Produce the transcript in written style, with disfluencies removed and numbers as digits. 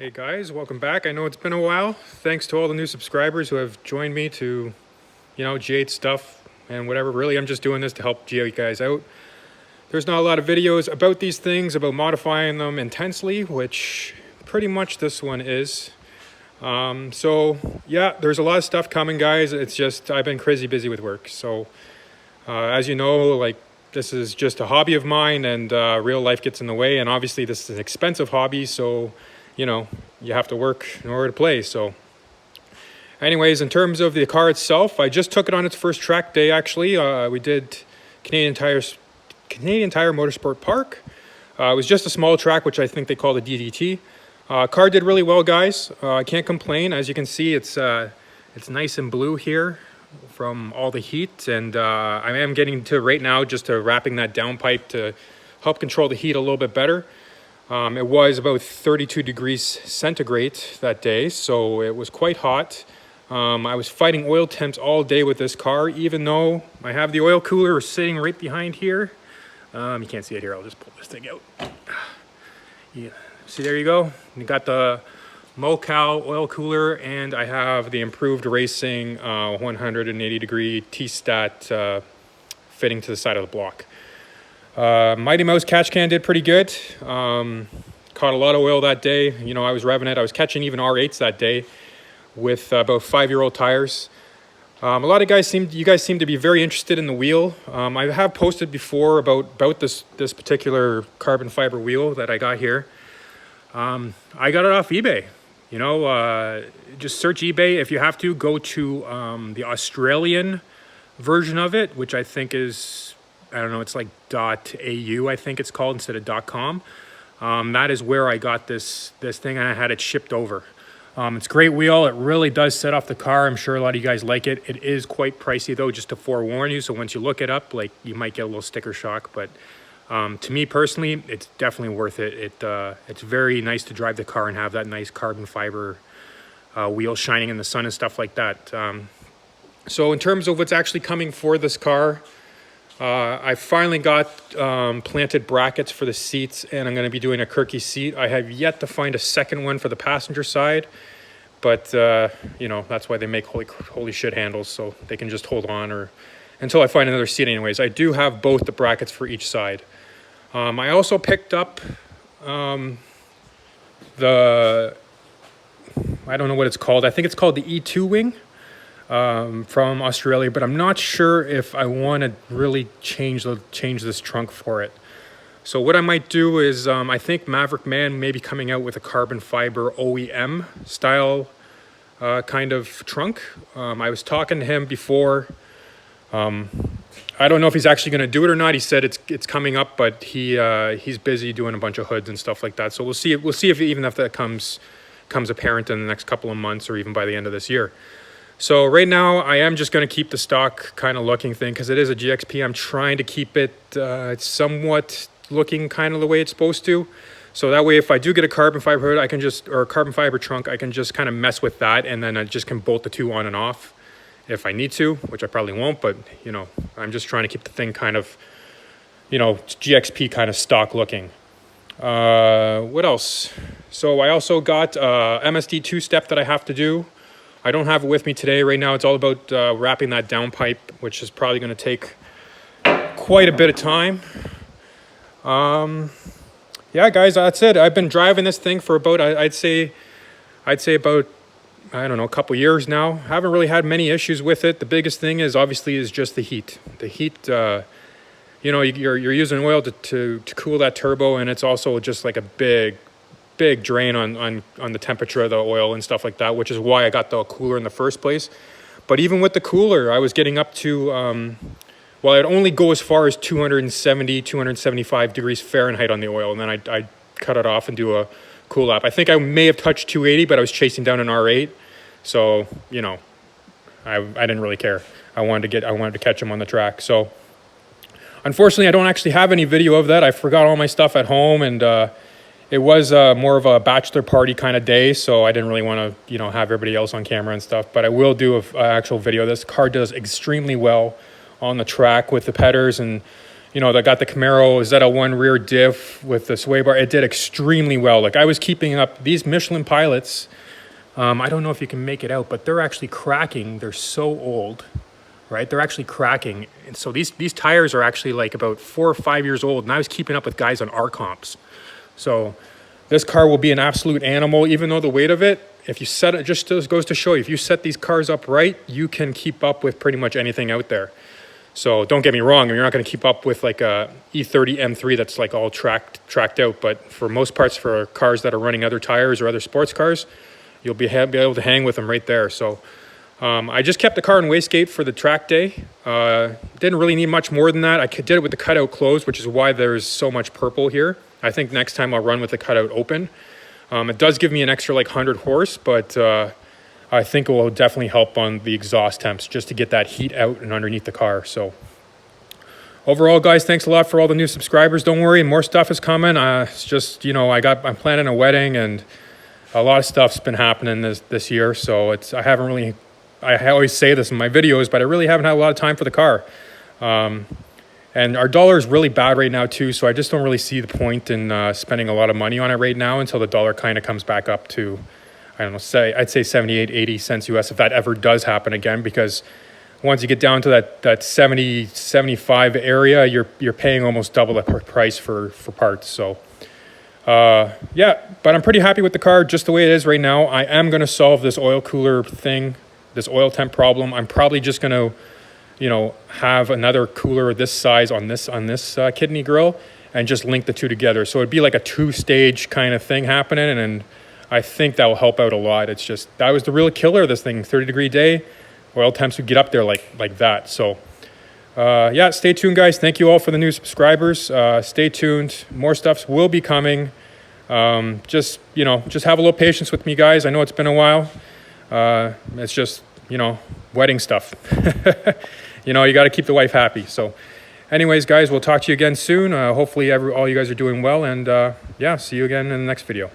Hey guys, welcome back. I know it's been a while. Thanks to all the new subscribers who have joined me to, G8 stuff and whatever. Really, I'm just doing this to help G8 guys out. There's not a lot of videos about these things, about modifying them intensely, which pretty much this one is. So yeah, there's a lot of stuff coming, guys. It's just, I've been crazy busy with work. So as you know, this is just a hobby of mine, and real life gets in the way. And obviously this is an expensive hobby, so you have to work in order to play. So anyways, in terms of the car itself, I just took it on its first track day, actually. We did Canadian Tire Motorsport Park. It was just a small track, which I think they call the DDT. Car did really well, guys. I can't complain. As you can see, it's nice and blue here from all the heat, and I am getting to right now just to wrapping that downpipe to help control the heat a little bit better. It was about 32 degrees centigrade that day, so it was quite hot. I was fighting oil temps all day with this car, even though I have the oil cooler sitting right behind here. You can't see it here. I'll just pull this thing out. Yeah. See, there you go. You got the Mocal oil cooler, and I have the improved racing 180 degree T-Stat fitting to the side of the block. Mighty Mouse catch can did pretty good. Caught a lot of oil that day. I was revving it. I was catching even R8s that day with about 5-year-old tires. A lot of you guys seem to be very interested in the wheel. I have posted before about this particular carbon fiber wheel that I got here. I got it off eBay. Just search eBay. If you have to, go to the Australian version of it, which I think is, I don't know, it's like .au, I think it's called, instead of .com. That is where I got this thing, and I had it shipped over. It's a great wheel. It really does set off the car. I'm sure a lot of you guys like it. It is quite pricey, though, just to forewarn you. So once you look it up, you might get a little sticker shock. But to me personally, it's definitely worth it. It's very nice to drive the car and have that nice carbon fiber wheel shining in the sun and stuff like that. So in terms of what's actually coming for this car, I finally got planted brackets for the seats, and I'm going to be doing a Kirky seat. I have yet to find a second one for the passenger side, but that's why they make holy shit handles, so they can just hold on or until I find another seat. Anyways, I do have both the brackets for each side. I also picked up I don't know what it's called. I think it's called the E2 wing. From Australia, but I'm not sure if I want to really change this trunk for it. So what I might do is, I think Maverick Man may be coming out with a carbon fiber OEM style kind of trunk. I was talking to him before. I don't know if he's actually going to do it or not. He said it's coming up, but he's busy doing a bunch of hoods and stuff like that. So we'll see if that comes apparent in the next couple of months, or even by the end of this year. So right now, I am just going to keep the stock kind of looking thing, because it is a GXP. I'm trying to keep it somewhat looking kind of the way it's supposed to. So that way, if I do get a carbon fiber hood, or a carbon fiber trunk, I can just kind of mess with that, and then I just can bolt the two on and off if I need to, which I probably won't. But, I'm just trying to keep the thing kind of, GXP kind of stock looking. What else? So I also got MSD two-step that I have to do. I don't have it with me today. Right now, it's all about wrapping that downpipe, which is probably going to take quite a bit of time. Yeah, guys, that's it. I've been driving this thing for about, I'd say about, I don't know, a couple years now. Haven't really had many issues with it. The biggest thing is just the heat. The heat, you're using oil to cool that turbo, and it's also just like a big drain on the temperature of the oil and stuff like that, which is why I got the cooler in the first place. But even with the cooler, I was getting up to, it only go as far as 275 degrees Fahrenheit on the oil, and then I cut it off and do a cool lap. I think I may have touched 280, but I was chasing down an R8, so I didn't really care. I wanted to catch him on the track. So unfortunately, I don't actually have any video of that. I forgot all my stuff at home, and it was more of a bachelor party kind of day, so I didn't really want to, have everybody else on camera and stuff. But I will do an actual video. This car does extremely well on the track with the pedders, and you know, that got the Camaro ZL1 rear diff with the sway bar. It did extremely well. Like I was keeping up these Michelin pilots. I don't know if you can make it out, but they're actually cracking. They're so old, right? They're actually cracking. And so these tires are actually like about 4 or 5 years old. And I was keeping up with guys on R comps. So this car will be an absolute animal, even though the weight of it, if you set it, just goes to show you, if you set these cars up right, you can keep up with pretty much anything out there. So don't get me wrong, you're not going to keep up with like a E30 M3 that's like all tracked out. But for most parts, for cars that are running other tires or other sports cars, you'll be able to hang with them right there. So I just kept the car in wastegate for the track day. Didn't really need much more than that. I did it with the cutout closed, which is why there's so much purple here. I think next time I'll run with the cutout open. It does give me an extra like 100 horse, but I think it will definitely help on the exhaust temps just to get that heat out and underneath the car. So overall, guys, thanks a lot for all the new subscribers. Don't worry, more stuff is coming. It's just, you know, I'm planning a wedding and a lot of stuff's been happening this year. So I always say this in my videos, but I really haven't had a lot of time for the car. And our dollar is really bad right now too, so I just don't really see the point in spending a lot of money on it right now until the dollar kind of comes back up to, I don't know, I'd say 78, 80 cents US if that ever does happen again, because once you get down to that 70, 75 area, you're paying almost double the price for parts. So yeah, but I'm pretty happy with the car just the way it is right now. I am going to solve this oil cooler thing, this oil temp problem. I'm probably just going to, you know, have another cooler this size on this kidney grill and just link the two together. So it'd be like a 2-stage kind of thing happening, and I think that will help out a lot. It's just, that was the real killer of this thing. 30-degree day, oil temps would get up there like that. So yeah, stay tuned, guys. Thank you all for the new subscribers. Stay tuned. More stuff will be coming. Just have a little patience with me, guys. I know it's been a while. It's just, you know, wedding stuff. You know, you got to keep the wife happy. So anyways, guys, we'll talk to you again soon. Hopefully all you guys are doing well. And yeah, see you again in the next video.